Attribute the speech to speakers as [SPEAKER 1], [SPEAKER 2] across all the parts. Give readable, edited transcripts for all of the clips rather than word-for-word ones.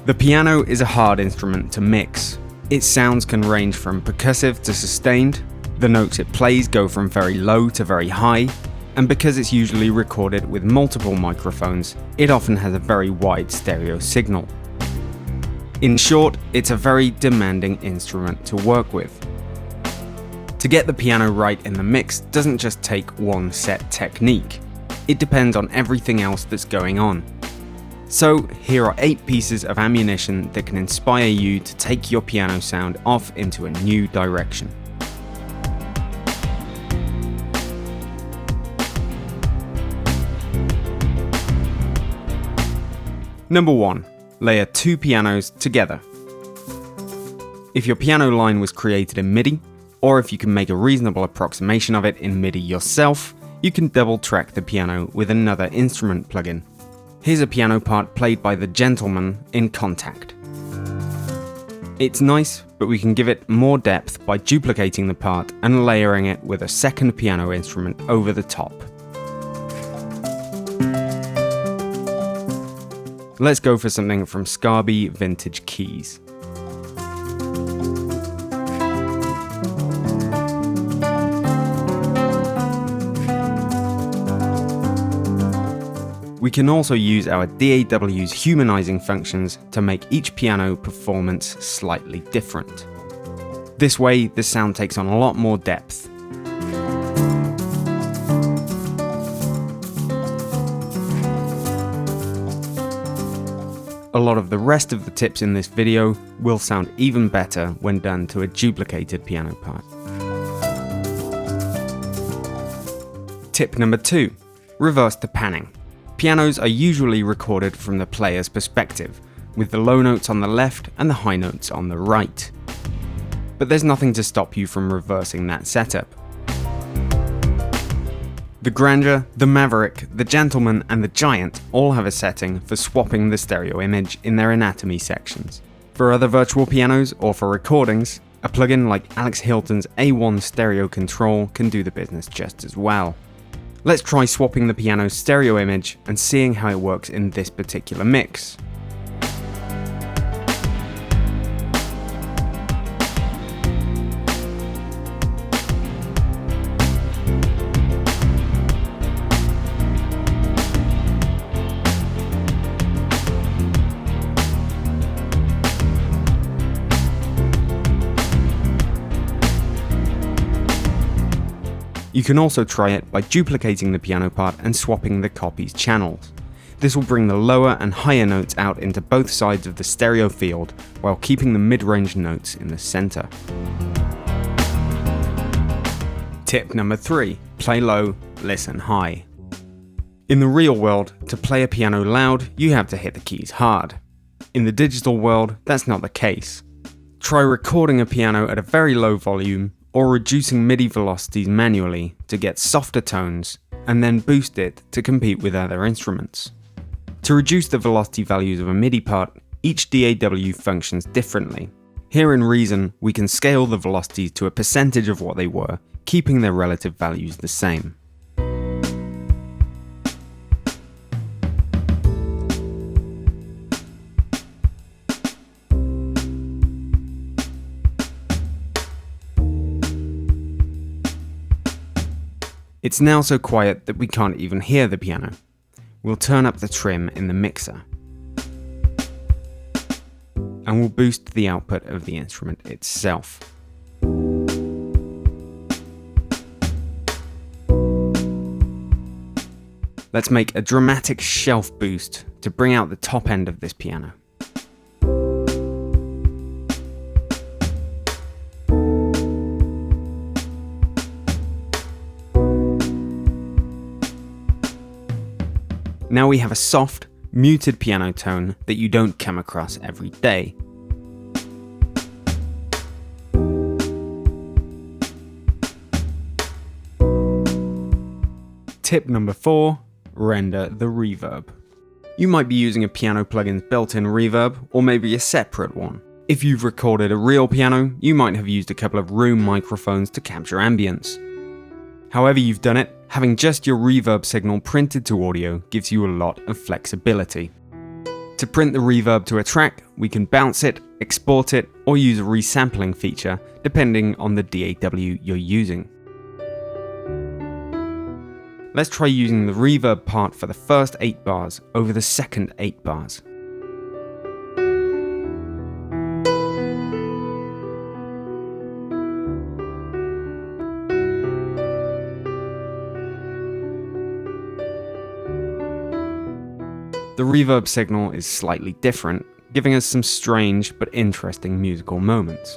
[SPEAKER 1] The piano is a hard instrument to mix. Its sounds can range from percussive to sustained, the notes it plays go from very low to very high, and because it's usually recorded with multiple microphones, it often has a very wide stereo signal. In short, it's a very demanding instrument to work with. To get the piano right in the mix doesn't just take one set technique. It depends on everything else that's going on. So here are 8 pieces of ammunition that can inspire you to take your piano sound off into a new direction. Number 1. Layer 2 pianos together. If your piano line was created in MIDI, or if you can make a reasonable approximation of it in MIDI yourself, you can double track the piano with another instrument plugin. Here's a piano part played by the Gentleman in Kontakt. It's nice, but we can give it more depth by duplicating the part and layering it with a second piano instrument over the top. Let's go for something from Scarby Vintage Keys. We can also use our DAW's humanizing functions to make each piano performance slightly different. This way, the sound takes on a lot more depth. A lot of the rest of the tips in this video will sound even better when done to a duplicated piano part. Tip number 2. Reverse the panning. Pianos are usually recorded from the player's perspective, with the low notes on the left and the high notes on the right. But there's nothing to stop you from reversing that setup. The Grandeur, the Maverick, the Gentleman and the Giant all have a setting for swapping the stereo image in their anatomy sections. For other virtual pianos or for recordings, a plugin like Alex Hilton's A1 Stereo Control can do the business just as well. Let's try swapping the piano's stereo image and seeing how it works in this particular mix. You can also try it by duplicating the piano part and swapping the copy's channels. This will bring the lower and higher notes out into both sides of the stereo field while keeping the mid-range notes in the center. Tip number 3. Play low, listen high. In the real world, to play a piano loud, you have to hit the keys hard. In the digital world, that's not the case. Try recording a piano at a very low volume or reducing MIDI velocities manually to get softer tones and then boost it to compete with other instruments. To reduce the velocity values of a MIDI part, each DAW functions differently. Here in Reason, we can scale the velocities to a percentage of what they were, keeping their relative values the same. It's now so quiet that we can't even hear the piano. We'll turn up the trim in the mixer. And we'll boost the output of the instrument itself. Let's make a dramatic shelf boost to bring out the top end of this piano. Now we have a soft, muted piano tone that you don't come across every day. Tip number 4, render the reverb. You might be using a piano plugin's built-in reverb, or maybe a separate one. If you've recorded a real piano, you might have used a couple of room microphones to capture ambience. However you've done it, having just your reverb signal printed to audio gives you a lot of flexibility. To print the reverb to a track, we can bounce it, export it, or use a resampling feature, depending on the DAW you're using. Let's try using the reverb part for the first 8 bars over the second 8 bars. The reverb signal is slightly different, giving us some strange but interesting musical moments.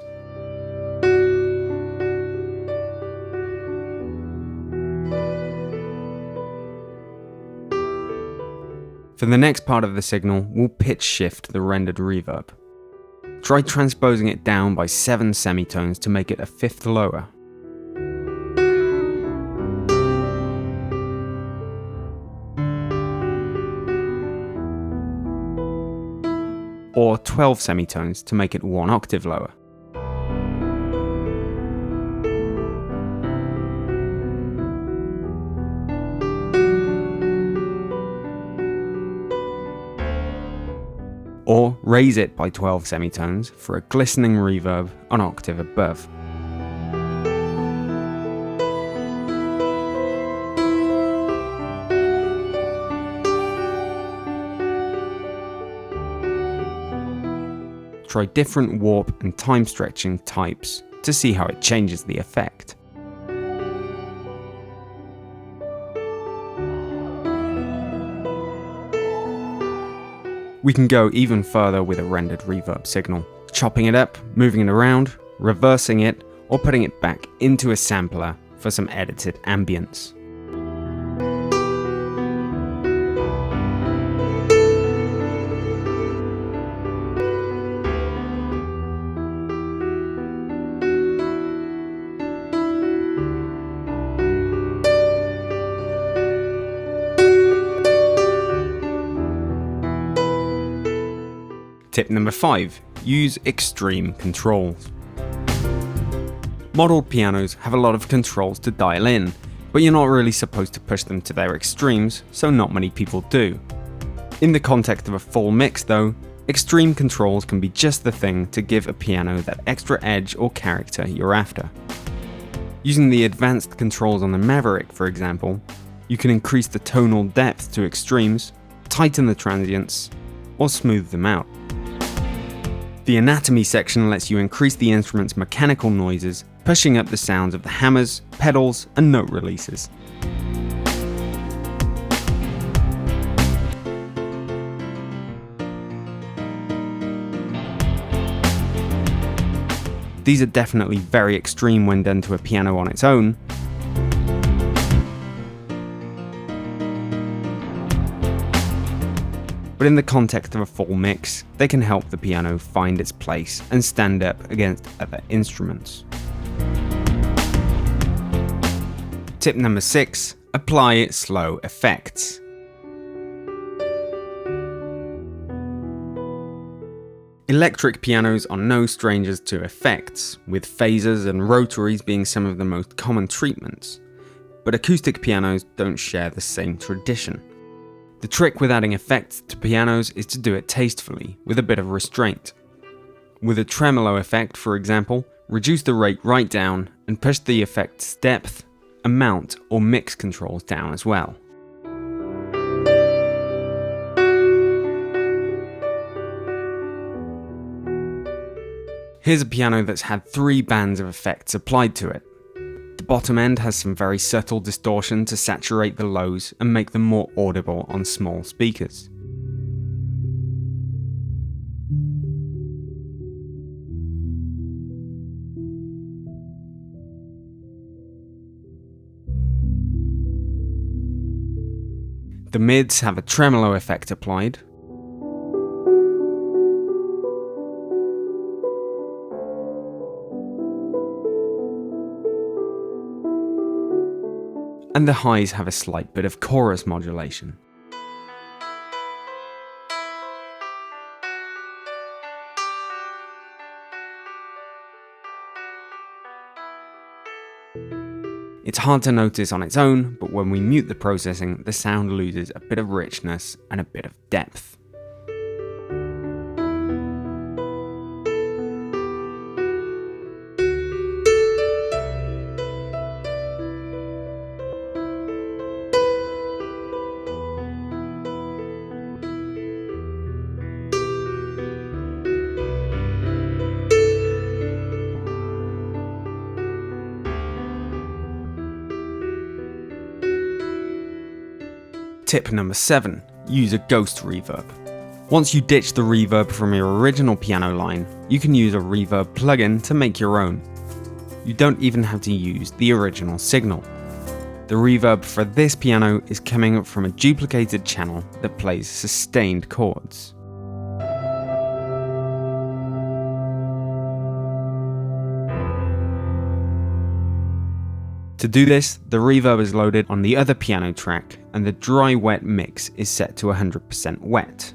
[SPEAKER 1] For the next part of the signal, we'll pitch shift the rendered reverb. Try transposing it down by 7 semitones to make it a fifth lower. Or 12 semitones to make it 1 octave lower. Or raise it by 12 semitones for a glistening reverb an octave above. Try different warp and time stretching types to see how it changes the effect. We can go even further with a rendered reverb signal, chopping it up, moving it around, reversing it, or putting it back into a sampler for some edited ambience. Tip number 5. Use extreme controls. Model pianos have a lot of controls to dial in, but you're not really supposed to push them to their extremes, so not many people do. In the context of a full mix though, extreme controls can be just the thing to give a piano that extra edge or character you're after. Using the advanced controls on the Maverick, for example, you can increase the tonal depth to extremes, tighten the transients, or smooth them out. The anatomy section lets you increase the instrument's mechanical noises, pushing up the sounds of the hammers, pedals, and note releases. These are definitely very extreme when done to a piano on its own, but in the context of a full mix, they can help the piano find its place and stand up against other instruments. Tip number 6. Apply slow effects. Electric pianos are no strangers to effects, with phasers and rotaries being some of the most common treatments, but acoustic pianos don't share the same tradition. The trick with adding effects to pianos is to do it tastefully, with a bit of restraint. With a tremolo effect, for example, reduce the rate right down and push the effect's depth, amount, or mix controls down as well. Here's a piano that's had 3 bands of effects applied to it. The bottom end has some very subtle distortion to saturate the lows and make them more audible on small speakers. The mids have a tremolo effect applied. And the highs have a slight bit of chorus modulation. It's hard to notice on its own, but when we mute the processing, the sound loses a bit of richness and a bit of depth. Tip number 7. Use a ghost reverb. Once you ditch the reverb from your original piano line, you can use a reverb plugin to make your own. You don't even have to use the original signal. The reverb for this piano is coming from a duplicated channel that plays sustained chords. To do this, the reverb is loaded on the other piano track and the dry-wet mix is set to 100% wet.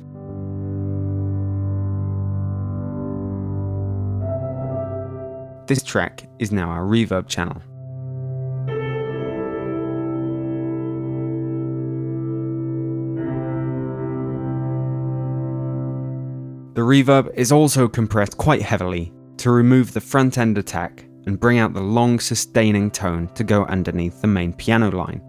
[SPEAKER 1] This track is now our reverb channel. The reverb is also compressed quite heavily to remove the front end attack and bring out the long sustaining tone to go underneath the main piano line.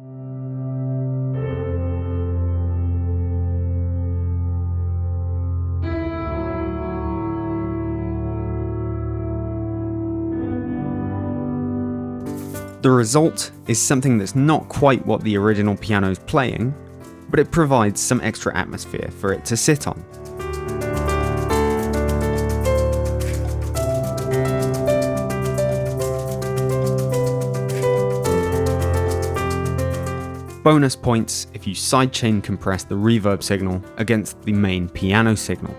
[SPEAKER 1] The result is something that's not quite what the original piano is playing, but it provides some extra atmosphere for it to sit on. Bonus points if you sidechain compress the reverb signal against the main piano signal.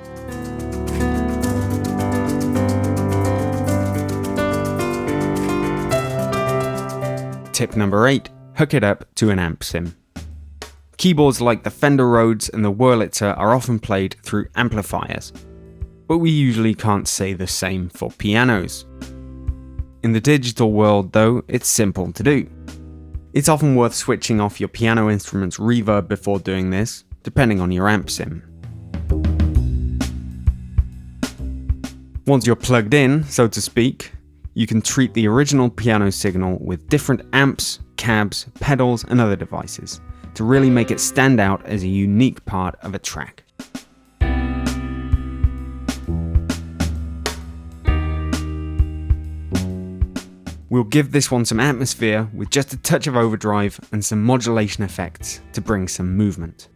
[SPEAKER 1] Tip number 8. Hook it up to an amp sim. Keyboards like the Fender Rhodes and the Wurlitzer are often played through amplifiers, but we usually can't say the same for pianos. In the digital world though, it's simple to do. It's often worth switching off your piano instrument's reverb before doing this, depending on your amp sim. Once you're plugged in, so to speak, you can treat the original piano signal with different amps, cabs, pedals, and other devices to really make it stand out as a unique part of a track. We'll give this one some atmosphere with just a touch of overdrive and some modulation effects to bring some movement.